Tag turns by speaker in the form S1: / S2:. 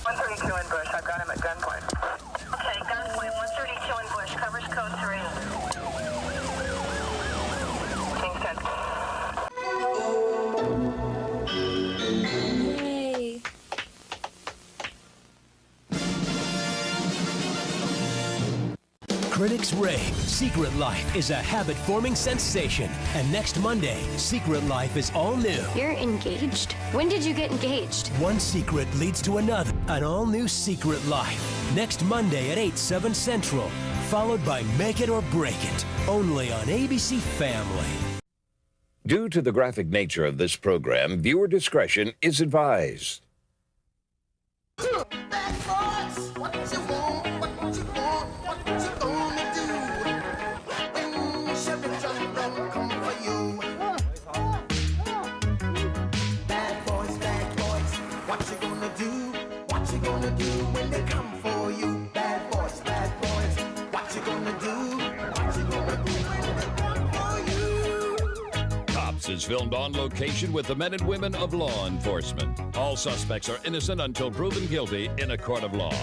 S1: 132 in Bush. I've got him at gunpoint.
S2: Okay, gunpoint, 132 in Bush. Covers code 3.
S1: Kingston.
S3: Yay.
S4: Critics rave Secret Life is a habit-forming sensation. And next Monday, Secret Life is all new.
S3: You're engaged? When did you get engaged?
S4: One secret leads to another. An all-new Secret Life. Next Monday at 8, 7 Central. Followed by Make It or Break It. Only on ABC Family.
S5: Due to the graphic nature of this program, viewer discretion is advised.
S6: Cops is filmed on location with the men and women of law enforcement. All suspects are innocent until proven guilty in a court of law.